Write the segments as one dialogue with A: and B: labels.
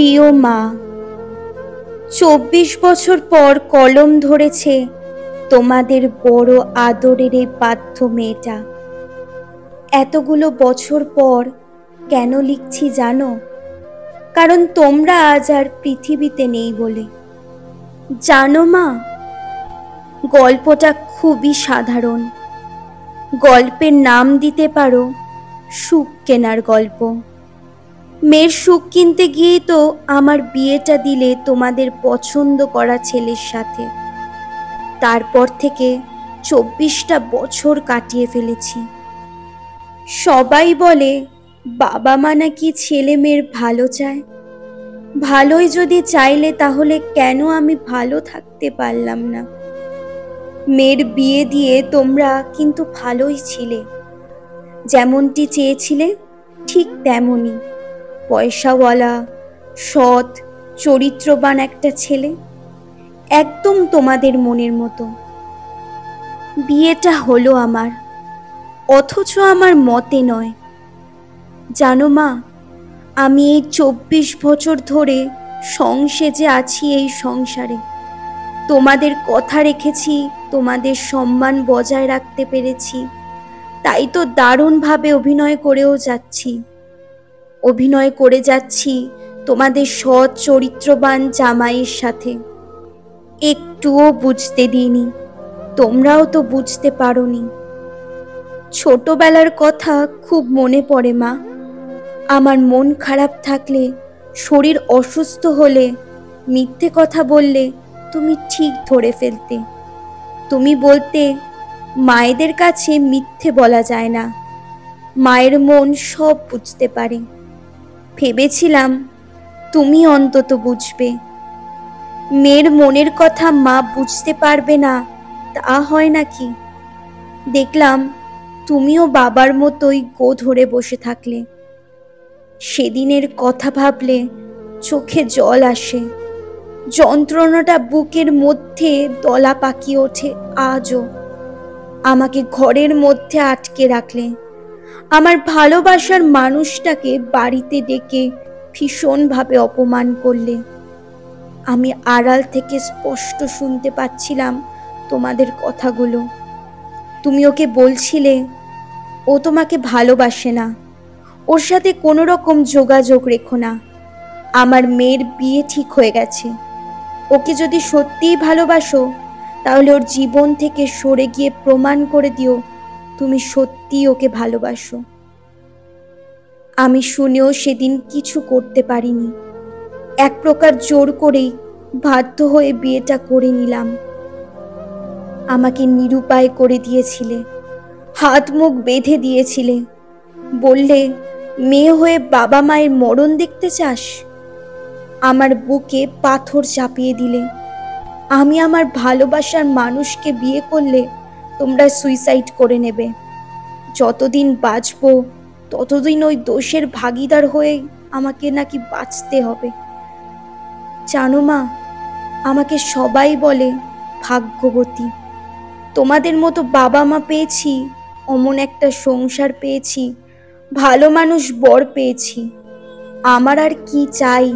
A: প্রিয় মা, ২৪ বছর পর কলম ধরেছে তোমাদের বড় আদরের এই বাধ্য মেয়েটা। এতগুলো বছর পর কেন লিখছি জানো? কারণ তোমরা আজ আর পৃথিবীতে নেই বলে। জানো মা, গল্পটা খুবই সাধারণ। গল্পের নাম দিতে পারো সুখ কেনার গল্প। মেয়ের সুখ কিনতে গিয়েই তো আমার বিয়েটা দিলে তোমাদের পছন্দ করা ছেলের সাথে। তারপর থেকে ২৪টা বছর কাটিয়ে ফেলেছি। সবাই বলে বাবা মা নাকি ছেলে মেয়ের ভালো চায়। ভালোই যদি চাইলে তাহলে কেন আমি ভালো থাকতে পারলাম না? মেয়ের বিয়ে দিয়ে তোমরা কিন্তু ভালোই ছিলে, যেমনটি চেয়েছিলে ঠিক তেমনই। পয়সাওয়ালা, সৎ, চরিত্রবান একটা ছেলে, একদম তোমাদের মনের মতো। বিয়েটা হলো আমার, অথচ আমার মতে নয়। জানো মা, আমি এই ২৪ বছর ধরে সংসেজে আছি এই সংসারে। তোমাদের কথা রেখেছি, তোমাদের সম্মান বজায় রাখতে পেরেছি, তাই তো দারুণভাবে অভিনয় করেও যাচ্ছি। অভিনয় করে যাচ্ছি তোমাদের সৎ চরিত্রবান জামাইয়ের সাথে। একটুও বুঝতে দিইনি, তোমরাও তো বুঝতে পারোনি। ছোটবেলার কথা খুব মনে পড়ে মা। আমার মন খারাপ থাকলে, শরীর অসুস্থ হলে, মিথ্যে কথা বললে তুমি ঠিক ধরে ফেলতে। তুমি বলতে, মায়েদের কাছে মিথ্যে বলা যায় না, মায়ের মন সব বুঝতে পারে। ভেবেছিলাম তুমি অন্তত বুঝবে। মেয়ের মনের কথা মা বুঝতে পারবে না তা হয় নাকি? দেখলাম তুমিও বাবার মতোই গো ধরে বসে থাকলে। সেদিনের কথা ভাবলে চোখে জল আসে, যন্ত্রণাটা বুকের মধ্যে দলা পাকিয়ে ওঠে আজও। আমাকে ঘরের মধ্যে আটকে রাখলে, আমার ভালোবাসার মানুষটাকে বাড়িতে ডেকে ভীষণভাবে অপমান করলে। আমি আড়াল থেকে স্পষ্ট শুনতে পাচ্ছিলাম তোমাদের কথাগুলো। তুমি ওকে বলছিলে ও তোমাকে ভালোবাসে না, ওর সাথে কোনো রকম যোগাযোগ রেখো না। আমার মেয়ের বিয়ে ঠিক হয়ে গেছে, ওকে যদি সত্যিই ভালোবাসো তাহলে ওর জীবন থেকে সরে গিয়ে প্রমাণ করে দিও তুমি সত্যিই ওকে ভালোবাসো। আমি শুনেও সেদিন কিছু করতে পারিনি। এক প্রকার জোর করেই বাধ্য হয়ে বিয়েটা করে নিলাম। আমাকে নিরুপায় করে দিয়েছিলে, হাত মুখ বেঁধে দিয়েছিলে। বললে মেয়ে হয়ে বাবা মায়ের মরণ দেখতে চাস? আমার বুকে পাথর চাপিয়ে দিলে। আমি আমার ভালোবাসার মানুষকে বিয়ে করলে তোমরা সুইসাইড করে নেবে। যতদিন বাঁচবো ততদিন ওই দোষের ভাগীদার হয়ে আমাকে নাকি বাঁচতে হবে। জানো মা, আমাকে সবাই বলে ভাগ্যবতী। তোমাদের মতো বাবা মা পেয়েছি, অমন একটা সংসার পেয়েছি, ভালো মানুষ বর পেয়েছি। আমার আর কি চাই?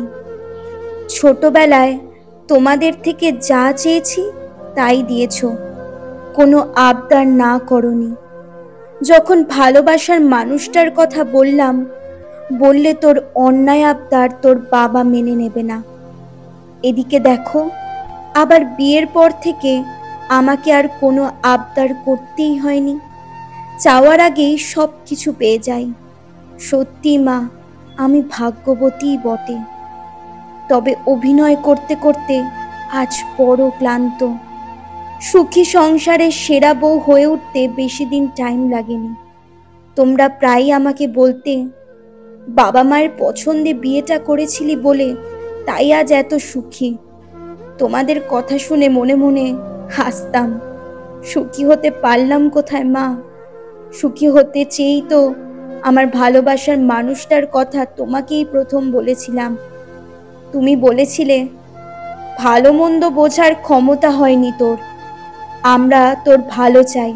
A: ছোটবেলায় তোমাদের থেকে যা চেয়েছি তাই দিয়েছ, কোনো আবদার না করনি। যখন ভালোবাসার মানুষটার কথা বললাম, বললে তোর অন্যায় আবদার তোর বাবা মেনে নেবে না। এদিকে দেখো, আবার বিয়ের পর থেকে আমাকে আর কোনো আবদার করতেই হয়নি। চাওয়ার আগেই সব কিছু পেয়ে যাই। সত্যি মা, আমি ভাগ্যবতীই বটে। তবে অভিনয় করতে করতে আজ বড় ক্লান্ত। সুখী সংসারের সেরা বউ হয়ে উঠতে বেশি দিন টাইম লাগেনি। তোমরা প্রায়ই আমাকে বলতে, বাবা মায়ের পছন্দে বিয়েটা করেছিলি বলে তাই আজ এত সুখী। তোমাদের কথা শুনে মনে মনে হাসতাম। সুখী হতে পারলাম কোথায় মা? সুখী হতে চেয়েই তো আমার ভালোবাসার মানুষটার কথা তোমাকেই প্রথম বলেছিলাম। তুমি বলেছিলে ভালো মন্দ বোঝার ক্ষমতা হয়নি তোর, আমরা তোর ভালো চাই,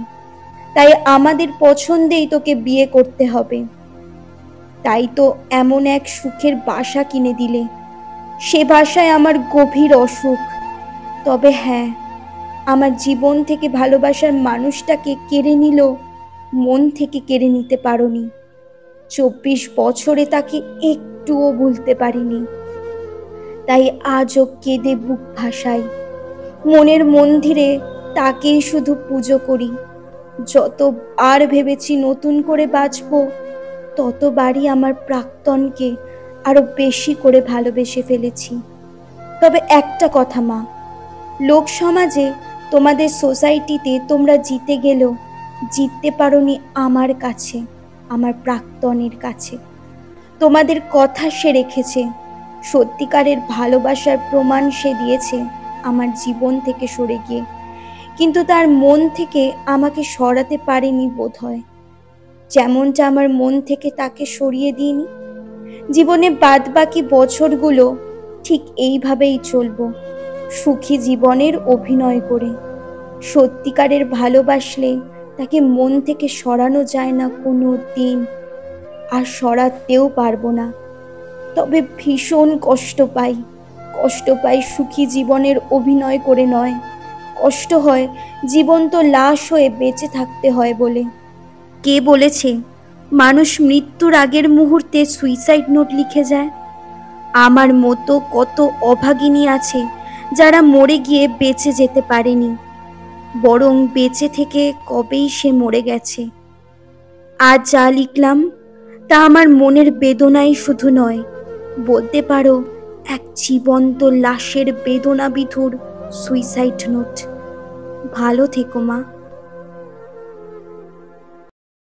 A: তাই আমাদের পছন্দেই তোকে বিয়ে করতে হবে। তাই তো এমন এক সুখের বাসা কিনে দিলে, সে ভাষায় আমার গভীর অসুখ। তবে হ্যাঁ, আমার জীবন থেকে ভালোবাসার মানুষটাকে কেড়ে নিল, মন থেকে কেড়ে নিতে পারোনি। 24 বছরে তাকে একটুও ভুলতে পারিনি। তাই আজও কেঁদে বুক ভাসাই, মনের মন্দিরে তাকেই শুধু পুজো করি। যতবার ভেবেছি নতুন করে বাঁচব, ততবারই আমার প্রাক্তনকে আরো বেশি করে ভালোবেসে ফেলেছি। তবে একটা কথা মা, লোক সমাজে, তোমাদের সোসাইটিতে তোমরা জিতে গেলেও জিততে পারোনি আমার কাছে, আমার প্রাক্তনের কাছে। তোমাদের কথা সে রেখেছে, সত্যিকারের ভালোবাসার প্রমাণ সে দিয়েছে আমার জীবন থেকে সরে গিয়ে, কিন্তু তার মন থেকে আমাকে সরাতে পারেনি বোধহয়, যেমনটা আমার মন থেকে তাকে সরিয়ে দিইনি। জীবনে বাদবাকি বছরগুলো ঠিক এইভাবেই চলবো, সুখী জীবনের অভিনয় করে। সত্যিকারের ভালোবাসলে তাকে মন থেকে সরানো যায় না কোনো দিন, আর সরাতেও পারবো না। তবে ভীষণ কষ্ট পাই সুখী জীবনের অভিনয় করে নয়, কষ্ট হয় জীবন্ত লাশ হয়ে বেঁচে থাকতে হয় বলে। কে বলেছে মানুষ মৃত্যুর আগের মুহূর্তে সুইসাইড নোট লিখে যায়? আমার মতো কত অভাগিনী আছে যারা মরে গিয়ে বেঁচে যেতে পারেনি, বরং বেঁচে থেকে কবেই সে মরে গেছে। আজ যা লিখলাম তা আমার মনের বেদনাই শুধু নয়, বলতে পারো এক জীবন্ত লাশের বেদনা বিধুর সুইসাইড নোট। ভালো থেকো মা।